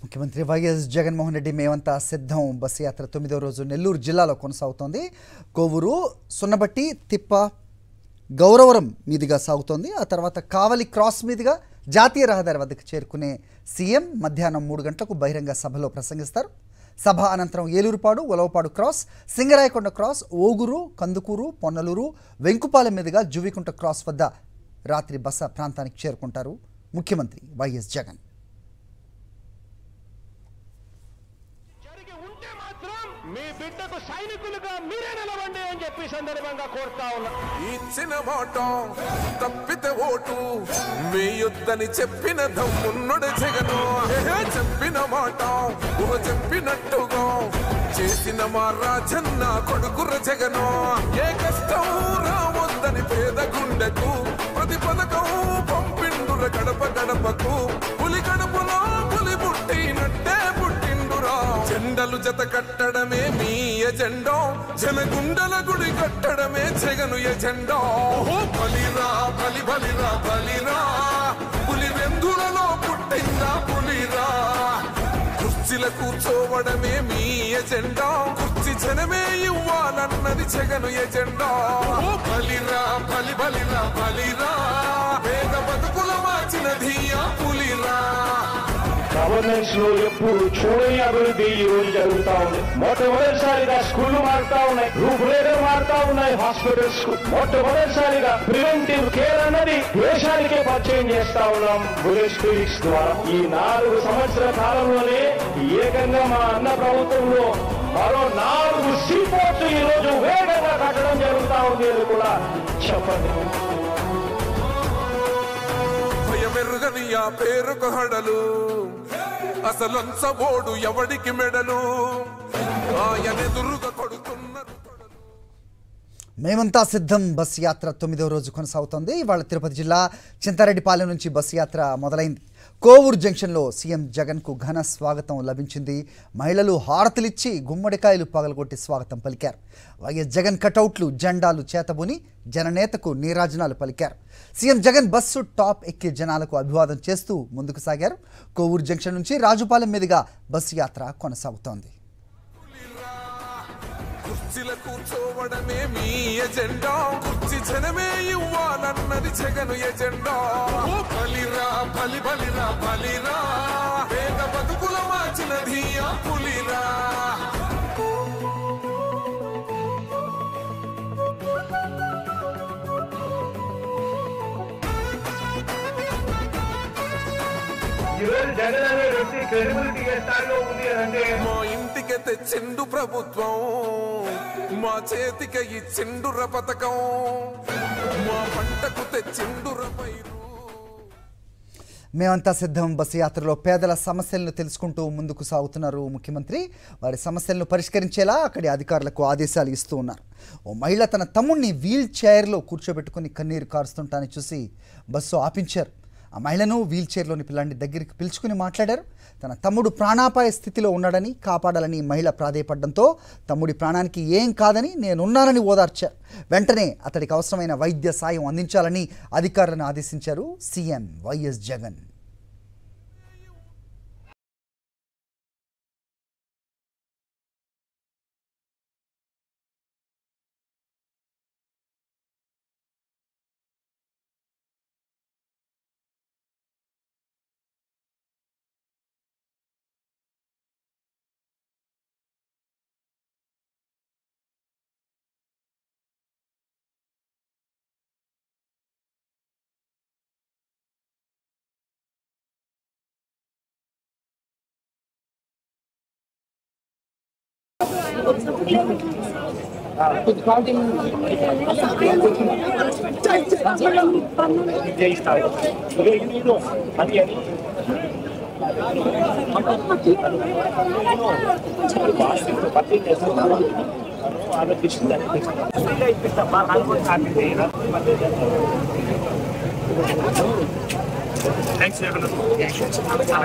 ముఖ్యమంత్రి వైఎస్ జగన్మోహన్ రెడ్డి మేమంతా సిద్ధం బస్సు యాత్ర 9వ రోజు నెల్లూరు జిల్లాలో కొనసాగుతోంది. కోవూరు, సున్నబట్టి, తిప్ప, గౌరవరం మీదుగా సాగుతోంది. ఆ తర్వాత కావలి క్రాస్ మీదుగా జాతీయ రహదారి వద్దకు చేరుకునే సీఎం మధ్యాహ్నం 3 గంటలకు బహిరంగ సభలో ప్రసంగిస్తారు. సభ అనంతరం ఏలూరుపాడు, ఉలవపాడు క్రాస్, సింగరాయకొండ క్రాస్, ఓగురు, కందుకూరు, పొన్నలూరు, వెంకుపాలెం మీదుగా జువికుంట క్రాస్ వద్ద రాత్రి బస ప్రాంతానికి చేరుకుంటారు ముఖ్యమంత్రి వైఎస్ జగన్. మీ బిడ్డకు సైనికులుగా మీరే నిలవండి అని చెప్పి సందర్భంగా కోరుతా ఉన్నా. ఇచ్చిన మాట తప్పితే ఓటు మీ యుద్ధని చెప్పిన దమ్మున్నడు జగను. చెప్పిన మాట చెప్పినట్టుగా చేసిన మా రాజన్న కొడుకుర జగను. ఏ కష్టం రావద్దని పేద గుండెకు ప్రతి పథకం పంపిండుర గడప గడపకు. పులి గడపలో పులి పుట్టినట్టే పుట్టిండురా. జెండలు జత కట్టడమే మీ ఎజెండా, జనగుండల గుడి కట్టడమే జగను ఎజెండా. బలిరా బలి బలిరా బలిరా, పులి వెందులలో పుట్టిందా పులిరా. కుర్చీల కూర్చోవడమే మీ ఎజెండా, కుర్చీ జనమే ఇవ్వాలన్నది జగను ఎజెండా. బలిరా బలి బలిరా బలిరా, పేద బతుకుల మార్చినది ఆ పులిరా. గవర్నెన్స్ లో ఎప్పుడు చూడని అభివృద్ధి ఈ రోజు జరుగుతా ఉంది. మొట్టమొదటిసారిగా స్కూళ్లు మారుతా ఉన్నాయి, రూపురేఖలు మారుతా ఉన్నాయి. హాస్పిటల్స్ మొట్టమొదటిసారిగా ప్రివెంటివ్ కేర్ అన్నది దేశానికే పరిచయం చేస్తా ఉన్నాం బుల్లెట్ క్లినిక్స్ ద్వారా. ఈ 4 సంవత్సరాల కాలంలోనే ఏకంగా మా అన్న ప్రభుత్వంలో మరో 4 సీపోర్ట్స్ ఈ రోజు వేగంగా కట్టడం జరుగుతా ఉంది అని కూడా చెప్పండి. భయమెరుగని ఆ పేరుకు హడలు, అసలంచబోడు ఎవడికి మెడలు, ఆయనెదురుగా కొడుతున్నారు. మేమంతా సిద్ధం బస్సు యాత్ర 9వ రోజు కొనసాగుతోంది. ఇవాళ తిరుపతి జిల్లా చింతారెడ్డిపాలెం నుంచి బస్సు యాత్ర మొదలైంది. కోవూరు జంక్షన్లో సీఎం జగన్కు ఘన స్వాగతం లభించింది. మహిళలు హారతులిచ్చి గుమ్మడికాయలు పగలగొట్టి స్వాగతం పలికారు. వైఎస్ జగన్ కటౌట్లు, జెండాలు చేతబూని జననేతకు నీరాజనాలు పలికారు. సీఎం జగన్ బస్సు టాప్ ఎక్కి జనాలకు అభివాదం చేస్తూ ముందుకు సాగారు. కోవూరు జంక్షన్ నుంచి రాజుపాలెం మీదుగా బస్సు యాత్ర కొనసాగుతోంది. కుర్చీల కూర్చోవడమే మీ ఎజెండా, కుర్చీ జనమే ఇవ్వాలన్నది జగను ఎజెండా. బలిరా బలి బలిరా బలిరా, పేద బతుకుల మార్చినది ఆ పులిరా. ఈరోజు జగన్ అనే వ్యక్తి క్రెడిబిలిటీ ఏ స్థాయిలో ఉంది అంటే మా ఇంటికి తెచ్చిండు ప్రభుత్వం, మా చేతికి ఇచ్చిండుర పథకం, మా పంటకు తెచ్చిండుర పైరు. మేమంతా సిద్ధం బస్సు యాత్రలో పేదల సమస్యలను తెలుసుకుంటూ ముందుకు సాగుతున్నారు ముఖ్యమంత్రి. వారి సమస్యలను పరిష్కరించేలా అక్కడి అధికారులకు ఆదేశాలు ఇస్తూ ఉన్నారు. ఓ మహిళ తన తమ్ముడిని వీల్ చైర్లో కూర్చోబెట్టుకుని కన్నీరు కారుస్తుంటాన్ని చూసి బస్సు ఆపించారు. ఆ మహిళను వీల్ చైర్లోని పిల్లాన్ని దగ్గరికి పిలుచుకుని మాట్లాడారు. తన తమ్ముడు ప్రాణాపాయ స్థితిలో ఉన్నాడని కాపాడాలని మహిళ ప్రాధేయపడడంతో తమ్ముడి ప్రాణానికి ఏం కాదని నేనున్నానని ఓదార్చారు. వెంటనే అతడికి అవసరమైన వైద్య సాయం అందించాలని అధికారులను ఆదేశించారు సీఎం వైఎస్ జగన్.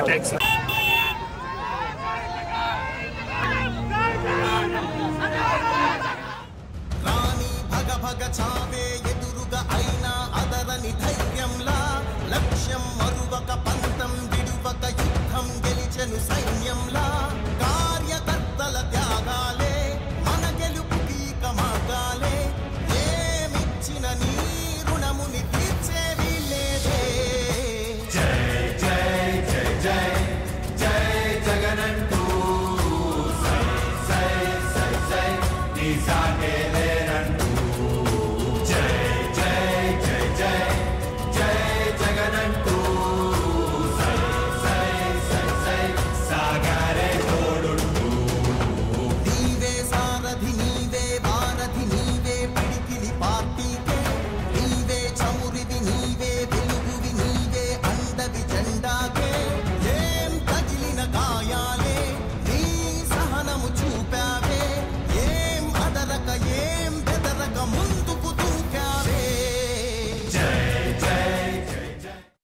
థ్యాంక్స్.